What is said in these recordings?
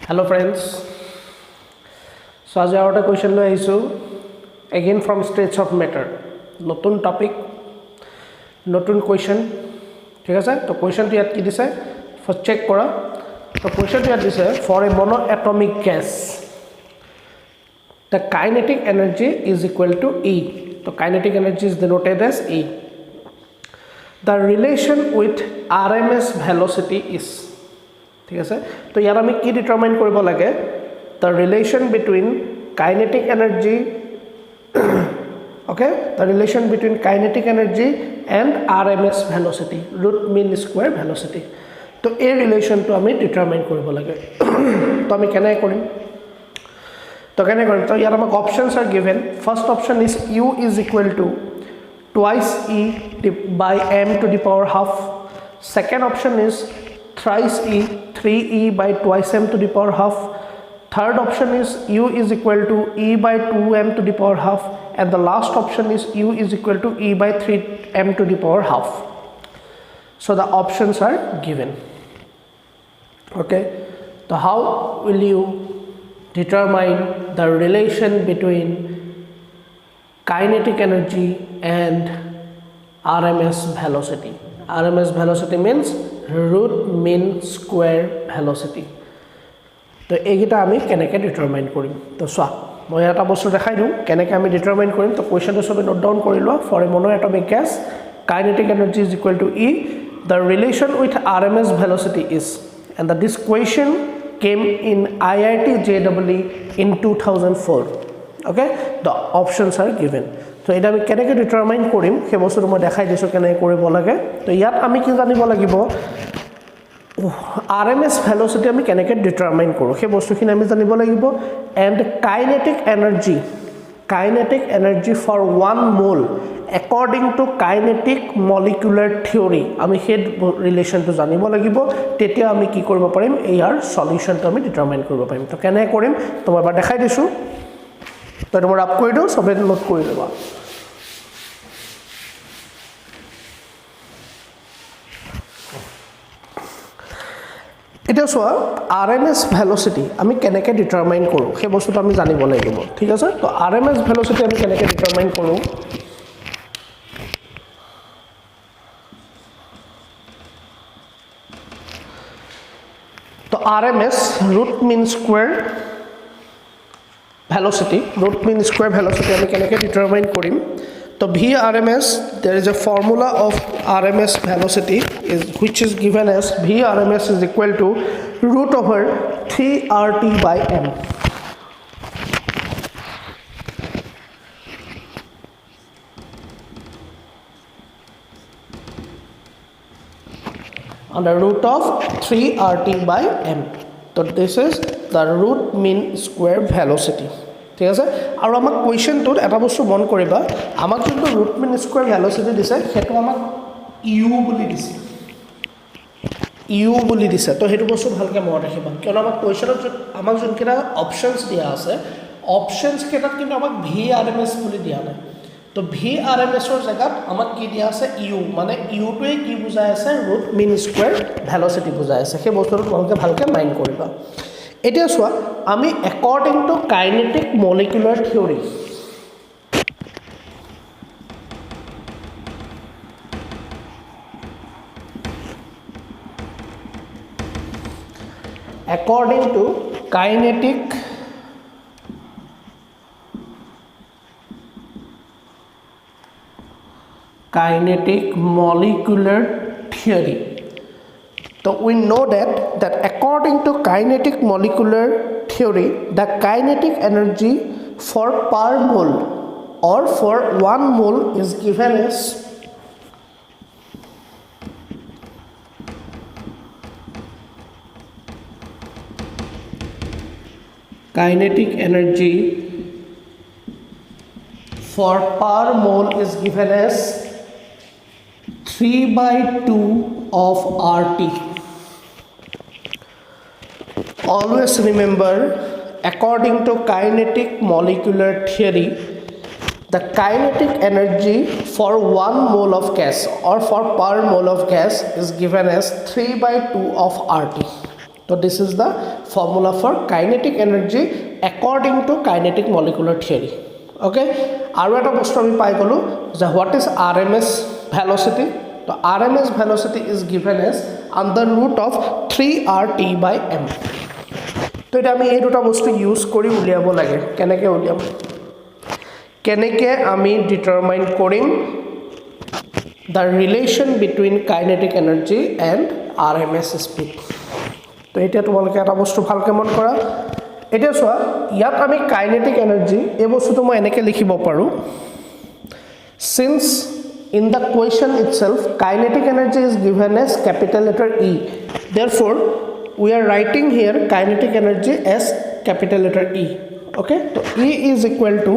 Hello friends. So as our question lo aisu again from states of matter. Notun topic, notun question. ঠিক আছে তো কোয়েশ্চনটো ইয়াত কি দিছে ফার্স্ট চেক কৰা তো কোয়েশ্চনটো ইয়াত দিছে for a monoatomic gas the kinetic energy is equal to E. So kinetic energy is denoted as E. The relation with RMS velocity is ঠিক আছে তো ইয়াত আমি কি ডিটারমাইন কৰিব লাগে the relation between kinetic energy okay the relation between kinetic energy and RMS velocity root mean square velocity তো এই রিলেশন তো আমি ডিটারমাইন কৰিব লাগে তো আমি কেনে কৰিম তো ইয়াত আমাক options are given first option is u is equal to twice e by m to the power half second option is thrice e 3e by twice m to the power half third option is u is equal to e by 2m to the power half and the last option is u is equal to e by 3m to the power half so the options are given okay so how will you determine the relation between kinetic energy and RMS velocity RMS velocity means root mean square velocity তো এইটা আমি কেনেকৈ determine কৰিম তো চোৱা মই এটা বস্তু দেখাই দিওঁ কেনেকৈ আমি ডিটাৰমাইন কৰিম তো কোৱেশ্চনটো সবে নোট ডাউন কৰি লোৱা for a monoatomic gas kinetic energy is equal to E the relation with RMS velocity is and this question came in IIT JEE in 2004 okay the options are given তো এটা আমি কেনেকৈ determine কৰিম সেই বস্তুটো মই দেখাই দিছো কেনেকৈ কৰিব লাগে তো ইয়াত আমি কি জানিব লাগিব RMS velocity আমি কেনেকৈ ডিটারমাইন কৰো সেই বস্তুখিনি আমি জানিব লাগিব and kinetic energy for 1 mole according to kinetic molecular theory আমি সেই ৰিলেশনটো জানিব লাগিব তেতিয়া আমি কি কৰিব পাৰিম ইয়াৰ সলিউশনটো আমি ডিটাৰমাইন কৰিব পাৰিম তো কেনে কৰিম তো মই এবাৰ দেখাই দিছো তো মই আপ কৰি দিও সবে নোট কৰি লবা এটা সোয়া RMS velocity আমি কেনেকৈ ডিটাৰমাইন কৰো সেই বস্তুটো আমি জানিব লাগিব ঠিক আছে তো RMS velocity আমি কেনেকৈ ডিটারমাইন কৰো তো RMS root mean square velocity আমি কেনেকৈ ডিটাৰমাইন কৰিম তো VRMS there is a formula of RMS velocity is which is given as VRMS is equal to root over 3RT by m under root of 3RT by m so this is the root mean square velocity ঠিক আছে আৰু আমাক কোৱেশ্চনটোত এটা বস্তু মন কৰিবা আমাক যোনটো ৰুট মিন স্কয়াৰ ভেলোচিটি দিছে হেতু আমাক ইউ বুলি দিছে তো হেতু বস্তু ভালকে মনত ৰাখিবা কিয়নো আমাক কোৱেশ্চনত আমাক যোনকেইটা অপশনস দিয়া আছে অপশনস কেইটাত কিন্তু আমাক VRMS বুলি দিয়া নাই তো VRMS ৰ জায়গাত আমাক কি দিয়া আছে ইউ মানে ইউটোৱে কি বুজাই আছে ৰুট মিন স্কয়াৰ ভেলোচিটি বুজাই আছে সেই বস্তুটো ভালকে মাইন্ড কৰিবা এটা সোয়া আমি according to kinetic molecular theory according to kinetic molecular theory so we know that according to kinetic molecular theory the kinetic energy for per mole or for 1 mole is given as kinetic energy for per mole is given as 3 by 2 of RT always remember according to kinetic molecular theory the kinetic energy for 1 mole of gas or for per mole of gas is given as 3 by 2 of RT So this is the formula for kinetic energy according to kinetic molecular theory. Okay, আৰু এটা বস্তু আমি পাই গলো যে what is RMS velocity. So RMS velocity is given as under root of 3RT by m. তো এটা আমি এই দুটা বস্তু ইউজ কৰি উলিয়াব লাগে কেনেকৈ উলিয়াম কেনেকৈ আমি ডিটাৰমাইন কৰিম the relation between kinetic energy and RMS speed. তো এটা তোমালোকে এটা বস্তু ভালকৈ মন কৰা এটা চোৱা ইয়াত আমি কাইনেটিক এনাৰ্জি এই বস্তুটো মই এনেকৈ লিখিব পাৰোঁ since in the question itself kinetic energy is given as capital letter E, therefore we are writing here kinetic energy as capital letter E. Okay, so E is equal to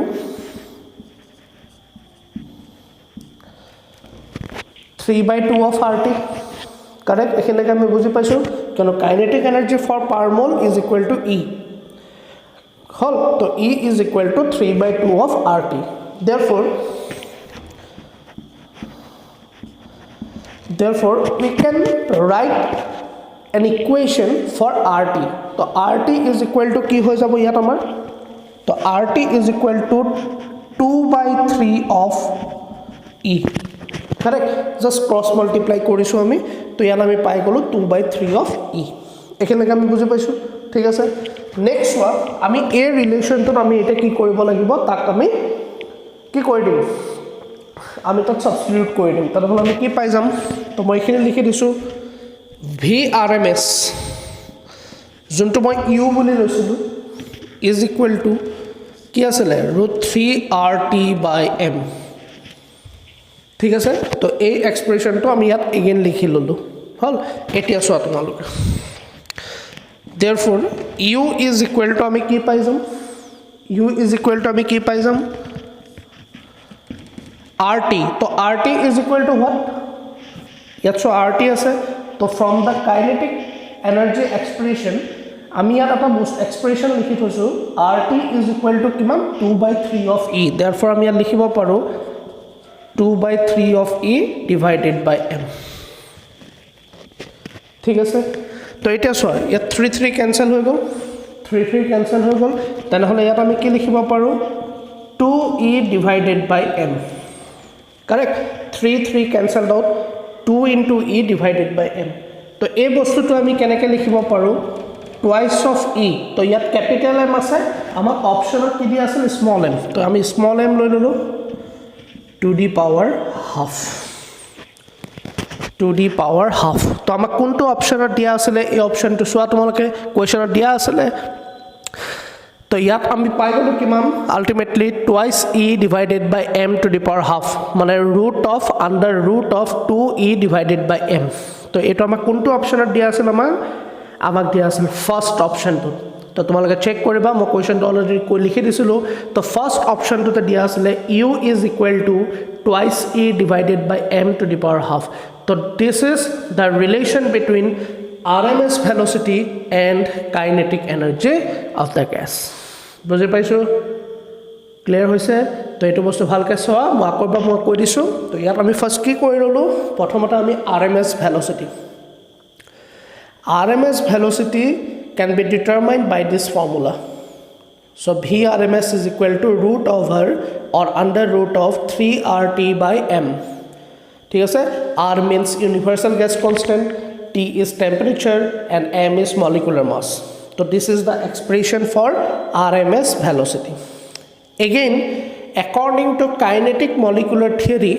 3/2 of RT. Correct, এখানে আমি বুঝি পাইছো কেন kinetic energy for পার মোল is equal to E হল তো E is equal to 3/2 of RT. Therefore we can write an equation for RT. So RT is equal to কি হৈ যাব ইয়াত আমাৰ তো RT is equal to 2/3 of E. Correct, just cross multiply কৰিছো আমি তো ইয়াত আমি পাই গলো 2/3 of E. এখানে আমি বুজি পাইছো ঠিক আছে নেক্সট ওয়ান আমি এই রিলেশনটো আমি এটা কি কৰিব লাগিব তাক আমি কি কৰি দিম আমি তাক সাবস্টিটিউট কৰি দিম তাহলে আমি কি পাই যাম তো মই এখানে লিখি দিছো VRMS যোনটো মই U বুলি লৈছিলো is equal to কি আছিল √3RT/m ঠিক আছে তো এই এক্সপ্ৰেশনটো আমি ইয়াত এগেইন লিখি ললো হল এতিয়া চোৱা তোমালোকে therefore U is equal to আমি কি পাই যাম U is equal to আমি কি পাই যাম RT তো RT is equal to what ইয়াত চোৱা RT আছে তো from the kinetic energy expression আমি ইয়াত এটা এক্সপ্ৰেশন লিখি থৈছো RT is equal to কিমান 2/3 of E, therefore আমি ইয়াত লিখিব পাৰো 2/3 of E divided by m. ঠিক আছে তো এটা চোৱা ইয়াত 3 ক্যান্সেল হৈ গল 3 ক্যান্সেল হৈ গল তেনেহলে ইয়াত আমি কি লিখিব পাৰো 2E divided by m. Correct, 3 cancel out 2 into E divided by m. তো এই বস্তুটো আমি কেনেকৈ লিখিব পাৰো twice of E. তো ইয়াত ক্যাপিটাল M আছে আমাৰ অপচনত কি দিয়া আছিল স্মল m, তো আমি স্মল m লৈ ললো to the power half. তো আমাক কোনটো অপচনত দিয়া আছিল এই অপচনটো চোৱা তোমালোকে কোৱেশ্চনত দিয়া আছিল তো ইয়াত আমি পাই গলো কিমান ultimately twice E divided by m to the power half মানে under root of 2E divided by m. তো এটা আমাক কোনটো অপচনত দিয়া আছিল আমাক দিয়া আছিল ফার্স্ট অপশনটো তো তোমালোকে চেক কৰিবা মই কোৱেশ্চনটো অলৰেডি কৈ লিখি দিছিলো তো ফার্স্ট অপশনটোতে দিয়া আছিল U is equal to twice E divided by m to the power half. So this is the relation between RMS velocity and kinetic energy of the gas. বুজি পাইছো ক্লিয়াৰ হৈছে তো এইটো বস্তু ভালকৈ চোৱা মই আকৌ মই কৈ দিছো তো ইয়াত আমি ফাৰ্স্ট কি কৰি ললো প্ৰথমতে আমি RMS velocity can be determined by this formula. So VRMS is equal to root over or under root of 3RT/m. ঠিক আছে R means universal gas constant, T is temperature and m is molecular mass. So this is the expression for RMS velocity. Again, according to kinetic molecular theory,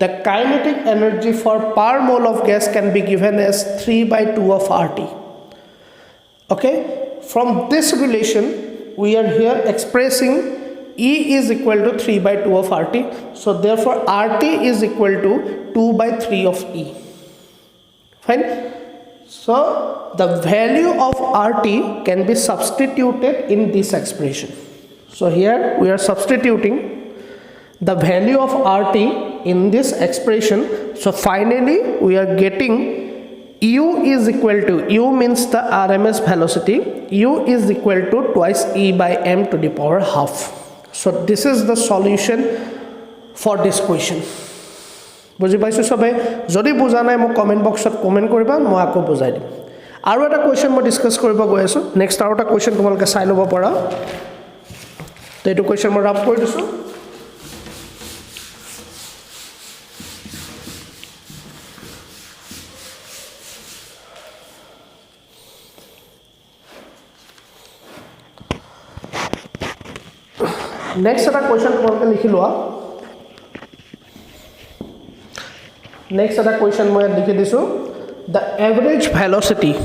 the kinetic energy for per mole of gas can be given as 3/2 of RT. Okay, from this relation we are here expressing E is equal to 3/2 of RT, so therefore RT is equal to 2/3 of E. Fine, so the value of RT can be substituted in this expression. So here we are substituting the value of RT in this expression. So finally we are getting U is equal to, U means the RMS velocity, U is equal to twice E by m to the power half. So this is the solution for this question. বুজি পাইছো সবে যদি বুজা নাই মোক comment বক্সত comment কৰিবা মই আকৌ বুজাই দিম আৰু এটা কোৱেশ্চন মই ডিসকাস কৰিব গৈ আছো নেক্সট আৰু এটা কোৱেশ্চন তোমালোকে চাই ল'ব পাৰা তো এইটো কোৱেশ্চন মই ৰাফ কৰি দিছো नेक्स्ट এটা কোৱেশ্চন তোমালোকে লিখি লোৱা नेक्स्ट এটা কোৱেশ্চন মই লিখি দিছো the average velocity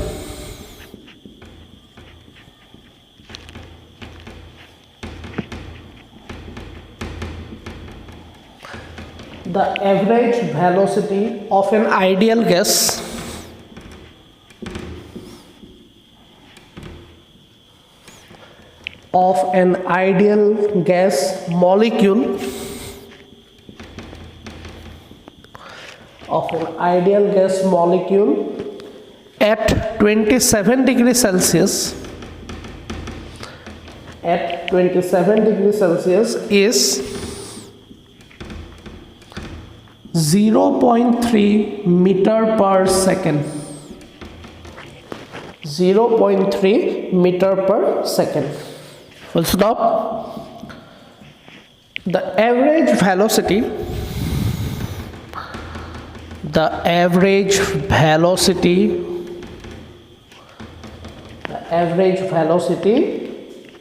of an ideal gas molecule at 27 degrees Celsius is 0.3 meter per second. 0.3 meter per second. Full stop. The average velocity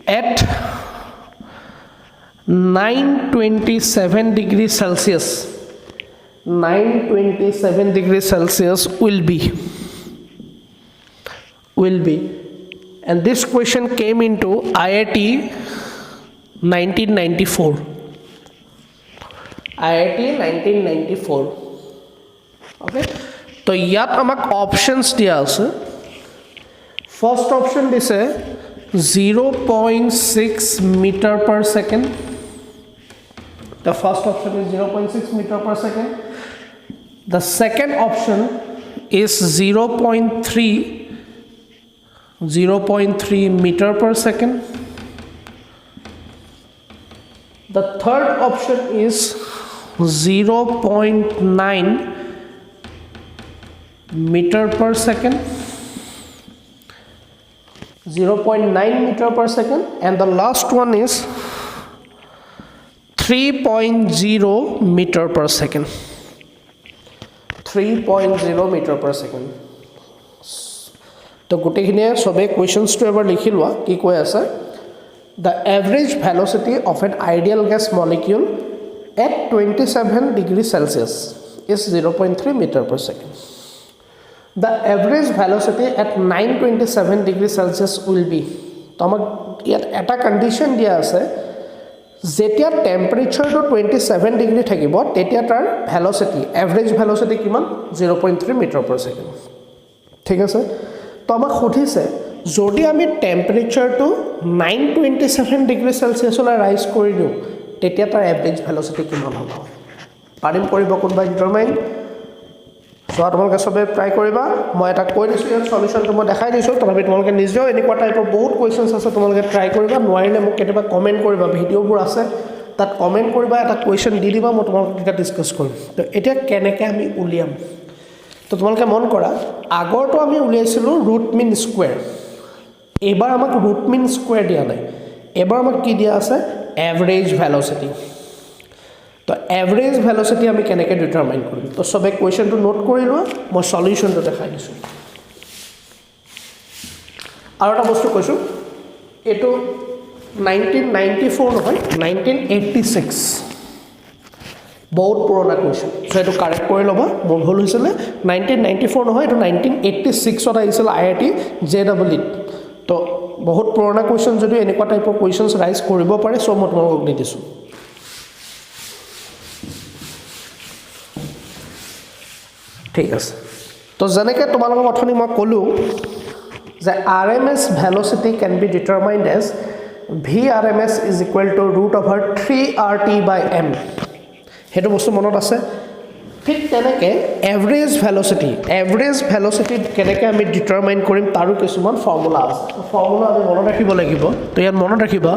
at 927 degrees Celsius will be and this question came into IIT 1994 okay तो यात আমাক options দিয়া আছে first option দিছে 0.6 meter per second the first option is 0.6 meter per second the second option is 0.3 meter per second the third option is 0.9 meter per second 0.9 meter per second and the last one is 3.0 meter per second 3.0 meter per second तो गुटेखिनिए सबे questions तो एबार लिखि लोआ कि কৈ আছে the average velocity of an ideal gas molecule at 27 degrees Celsius is 0.3 meter per second the average velocity at 927 degrees Celsius will be तो আমাক ইয়াত এটা কন্ডিশন দিয়া আছে যেতিয়া টেম্পারেচার তো 27 ডিগ্রি থাকিব তেতিয়া তাৰ ভেলোসিটি এভারেজ ভেলোসিটি কিমান 0.3 মিটার পার সেকেন্ড ঠিক আছে তো আমাক খুদিছে যদি আমি টেম্পারেচার তো 927 ডিগ্রি সেলসিয়াসলৈ রাইজ কৰি দিও তেতিয়া তাৰ এভাৰেজ ভেলোসিটি কিমান হ'ব পাৰিম কৰিব কোনবা ডিটাৰমাইন সো তোমালোকে সবে ট্ৰাই কৰিবা মই এটা কৈ দিছো ইয়াৰ সলিউশনটো মই দেখাই দিছো তথাপি তোমালোকে নিজেও এনেকুৱা টাইপৰ বহুত কোৱেশ্চনছ আছে তোমালোকে ট্ৰাই কৰিবা নোৱাৰিলে মোক কেতিয়াবা কমেন্ট কৰিবা ভিডিওবোৰ আছে তাত কমেন্ট কৰিবা এটা কোৱেশ্চন দি দিবা মই তোমালোকক এটা ডিসকাস কৰিম তো এতিয়া কেনেকৈ আমি উলিয়াম তো তোমালোকে মন কৰা আগৰটো আমি উলিয়াইছিলো ৰুট মিন স্কয়াৰ এবাৰ আমাক ৰুট মিন স্কয়াৰ দিয়া নাই এবাৰ আমাক কি দিয়া আছে এভাৰেজ ভেলোসিটি तो एवरेज वेलोसिटी আমি কেনেকৈ ডিটাৰমাইন কৰিম তো সবে কোৱেশ্চনটো নোট কৰি লোৱা মই সলিউশনটো দেখাই দিছো আৰু এটা বস্তু কৈছো এটো 1994 নহয় 1986 বহুত পুৰণা কোৱেশ্চন সো এটো কাৰেক্ট কৰি লবা মোৰ ভুল হৈছিল 1994 নহয় এটো 1986 ত আহিছিল আইআইটি জেডব্লিউ তো বহুত পুৰণা কোৱেশ্চন যদি এনেকুৱা টাইপৰ কোৱেশ্চনছ ৰাইজ কৰিব পাৰে সো মই তোমালোকক দি দিছো ঠিক আছে তো যেনেকৈ তোমালোকক অথনি মই কলো যে RMS velocity can be determined as VRMS is equal to root over 3RT/m হেতু বস্তু মনত আছে ঠিক তেনেকৈ এভারেজ ভেলোসিটি কেনেকৈ আমি ডিটারমাইন কৰিম তাৰো কিছুমান ফৰ্মুলা আছে তো ফৰ্মুলা আমি মনত ৰাখিব লাগিব তো ইয়াত মনত ৰাখিবা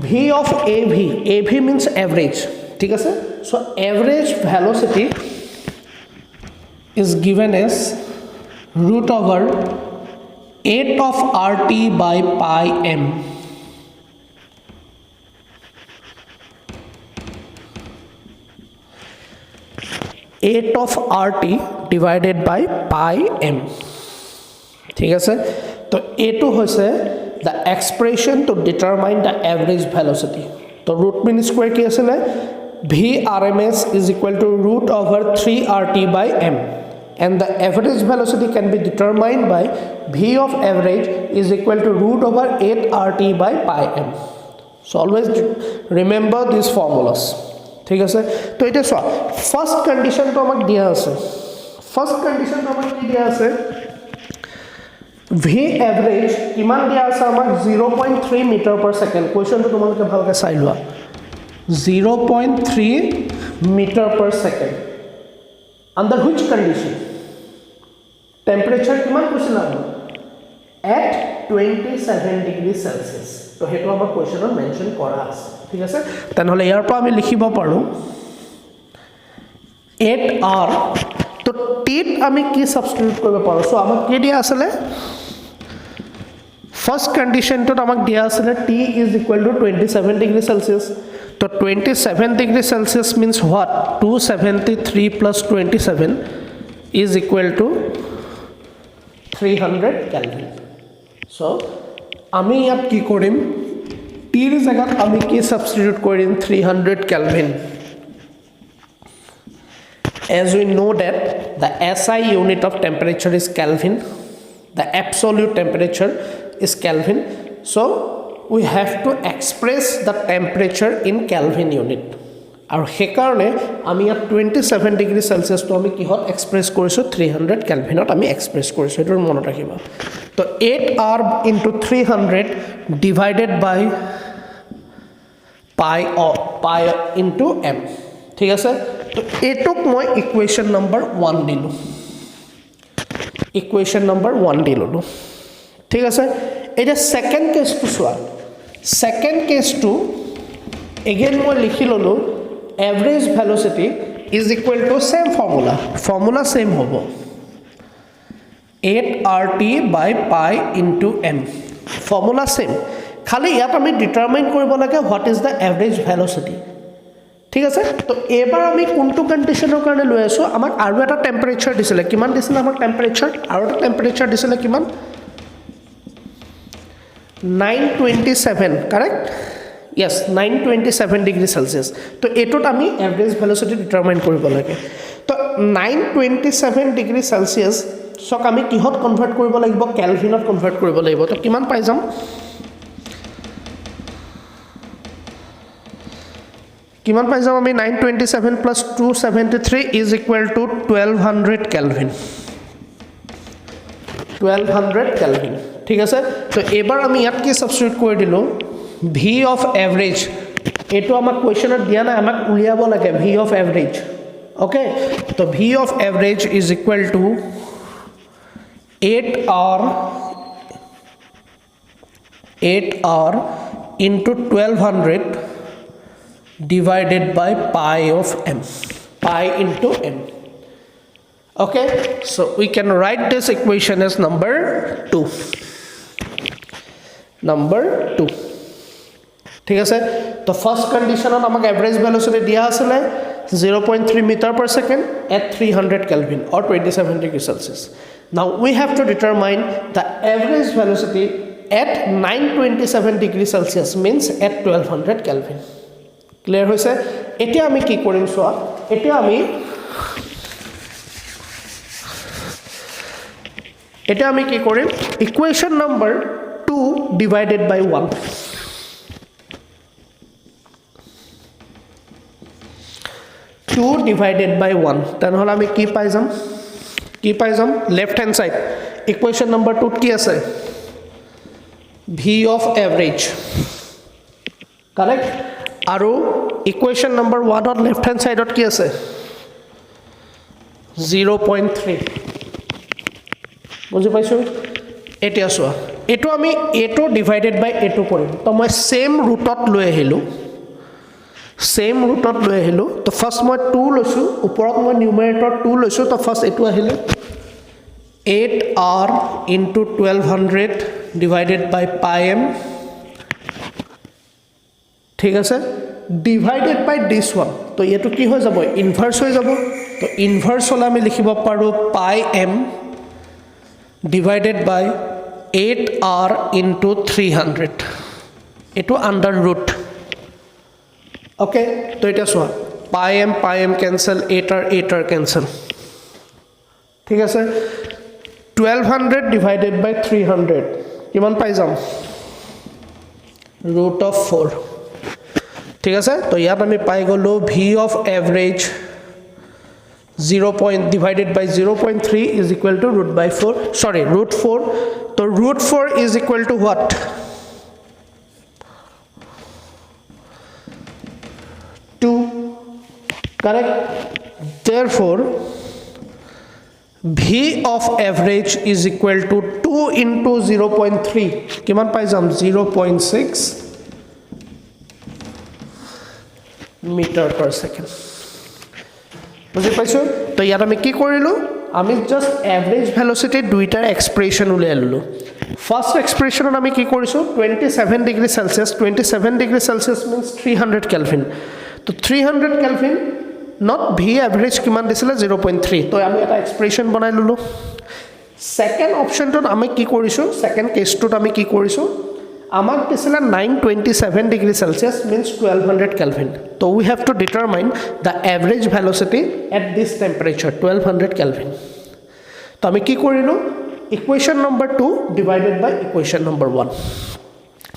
V of AV means average ঠিক আছে so average velocity is given as root over 8 of RT by pi m. Eight of RT divided by pi m. ठीक है सर, तो A2 होइसे the expression to determine the average velocity. तो root mean square की असल है V RMS is equal to root over 3 RT by m, and the average velocity can be determined by V of average is equal to root over 8 RT by pi m. So always remember these formulas. ঠিক আছে, তো এটা চোৱা first কন্ডিশনটো আমাক দিয়া আছে, first কন্ডিশনটো আমাক কি দিয়া আছে ভি এভারেজ কিমান দিয়া আছে আমাক 0.3 মিটাৰ পাৰ সেকেন্ড কোৱেশ্চনটো তোমালোকে ভালকৈ চাই লোৱা 0.3 metre per second under which condition temperature কিমান কৈছিল আমি at 27 ডিগ্ৰী সেলসিয়াস তো হেতু আমাৰ কোৱেশ্চনত মেনশন কৰা আছে ঠিক আছে তেনেহলে ইয়াৰ পৰা আমি লিখিব পাৰো 8r তো টিত আমি কি সাবস্টিটিউট কৰিব পাৰো সো আমাক কি দিয়া আছে ফার্স্ট কন্ডিশন তো আমাক দিয়া আছে t is equal to 27 degree Celsius তো 27 degree Celsius means what 273 plus 27 is equal to 300 Kelvin so আমি ইয়াত কি কৰিম টিৰ জায়গাত আমি কি সাবস্টিটিউট কৰিম 300 Kelvin as we know that the SI unit of temperature is Kelvin the absolute temperature is Kelvin so we have to express the temperature in Kelvin unit আৰু হে কাৰণে আমি ইয়াত 27 ডিগ্ৰী সেলসিয়াস তো আমি কিহত এক্সপ্ৰেছ কৰিছো 300 কেলভিনত আমি এক্সপ্ৰেছ কৰিছো এটো মনত ৰাখিবা তো 8r into 300 divided by pi into m ঠিক আছে তো এটুক মই ইকুয়েশন নাম্বার 1 দিলো ইকুয়েশন নাম্বার 1 দিলো ঠিক আছে এটা সেকেন্ড কেস টু সোয়া সেকেন্ড কেস টু এগেইন মই লিখি ললো average velocity is equal to same formula same hobo 8RT by pi into m formula same খালি ইয়াত আমি ডিটারমাইন কৰিব লাগে what is the average velocity ঠিক আছে তো এবাৰ আমি কোনটো কন্ডিশনৰ কাৰণে লৈ আছো আমাক আৰু এটা টেম্পাৰেচাৰ দিছিলে কিমান দিছিলে আমাক টেম্পাৰেচাৰ আৰু এটা টেম্পাৰেচাৰ দিছিলে কিমান 927 correct yes 927 degree celsius to etot ami average velocity determine koribo lage to 927 degree celsius so ami kihot convert koribo lagibo kelvin ot convert koribo lagibo to kiman pai jam ami 927 plus 273 is equal to 1200 kelvin 1200 kelvin ঠিক আছে তো এবাৰ আমি ইয়াত কি substitute কৰি দিলো v of average এটো আমাক কোৱেশ্চনত দিয়া না আমাক উলিয়াব লাগে v of average okay তো v of average is equal to 8r into 1200 divided by pi of m pi into m okay so we can write this equation as number 2 ঠিক আছে তো ফার্স্ট কন্ডিশনত আমাক এভারেজ ভেলোসিটি দিয়া আছিল 0.3 meter per second at 300 Kelvin or 27 degree Celsius now we have to determine the average velocity at 927 degree Celsius means at 1200 Kelvin clear hoise eta ami ki korim soa eta ami ki korim equation number 2 divided by 1 2 divided by 1 তেনেহলে আমি কি পাই যাম left hand side equation number 2 কি আছে v of average correct আৰু equation number 1 or left hand সাইডত কি আছে 0.3 বুজি পাইছো এতিয়া সোয়া এটো আমি a2 divided by a2 কৰিম তো মই সেম ৰুটত লৈ আহিলো তো ফাৰ্স্ট মই 2 লৈছো ওপৰত মই নিউমাৰেটৰ 2 লৈছো তো ফার্স্ট এটো আহিলে 8r into 1200 divided by pi m ঠিক আছে divided by this one তো এটো কি হৈ যাব ইনভার্স হৈ যাব তো ইনভার্স হলে আমি লিখিব পাৰো pi m divided by 8r into 300 এটো আন্ডার রুট ওকে তো এটা সোয়া pi m cancel 8r cancel ঠিক আছে 1200 divided by 300 কিমান পাই যাম root of 4 ঠিক আছে তো ইয়াত আমি পাই গলো v of average 0 point divided by 0.3 is equal to root 4 so root 4 is equal to what 2 correct therefore v of average is equal to 2 into 0.3 কিমান পাই যাম 0.6 meter per second বুঝি পাইছো তো ইয়াত আমি কি কৰিলো আমি জাস্ট এভাৰেজ ভেলোসিটি দুইটাৰ এক্সপ্ৰেশন উলিয়াই ললো ফাৰ্স্ট এক্সপ্ৰেশনত আমি কি কৰিছো 27 degree Celsius 27 degree Celsius means 300 kelvin তো 300 কেলভিন not v average কিমান দিছিলে 0.3 তো আমি এটা এক্সপ্রেশন বনাই ললো সেকেন্ড অপশনটোত আমি কি কৰিছো সেকেন্ড কেছটোত আমি কি কৰিছো আমাক দিছিলে 927 degree Celsius means 1200 kelvin so we have to determine the average velocity at this temperature 1200 kelvin তো আমি কি কৰিলো equation number 2 divided by equation number 1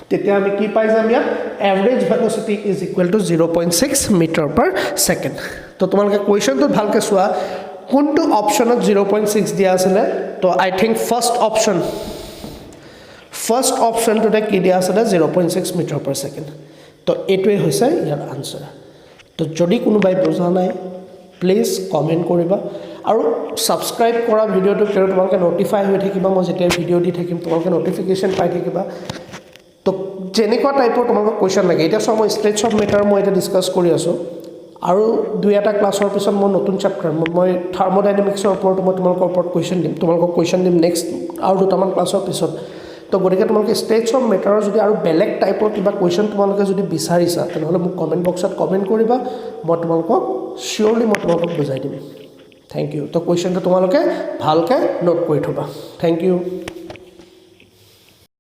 তেতিয়া আমি কি পাই যাম ইয়াত average velocity is equal to 0.6 meter per second তো তোমালোকে কোৱেশ্চনটো ভালকে চোৱা কোনটো অপচনত 0.6 দিয়া আছে তো আই থিংক ফার্স্ট অপশন টুতে কি দিয়া আছে 0.6 মিটার পার সেকেন্ড তো এটোই হৈছে ইয়াৰ আনসাৰ তো যদি কোনোবাই বুজা নাই প্লিজ কমেন্ট কৰিবা আৰু সাবস্ক্ৰাইব কৰা ভিডিওটো কেৰ তোমালোকে নোটিফাই হৈ থাকিবা মই যেতিয়া ভিডিও দি থাকিম তোমালোকে নোটিফিকেশন পাই থাকিবা তো যেনেকুৱা টাইপৰ তোমালোকক কোৱেশ্চন লাগে এটা সম স্ট্ৰেটছ অফ মেটাৰ মই এটা ডিসকাস কৰি আছো আৰু দুই এটা ক্লাছৰ পিছত মই নতুন চেপ্টাৰ মই থাৰ্মোডাইনামিক্সৰ ওপৰত মই তোমালোকৰ ওপৰত কোৱেশ্চন দিম নেক্সট আৰু দুটামান ক্লাছৰ পিছত তো গতিকে তোমালোকে স্টেটছ অফ মেটাৰৰ যদি আৰু বেলেগ টাইপৰ কিবা কোৱেশ্চন তোমালোকে যদি বিচাৰিছা তেনেহলে মোক কমেন্ট বক্সত কমেন্ট কৰিবা মই তোমালোকক শিওৰলি মই তোমালোকক বুজাই দিম থ্যাংক ইউ তো কোৱেশ্চনটো তোমালোকে ভালকে নোট কৰি থবা থ্যাংক ইউ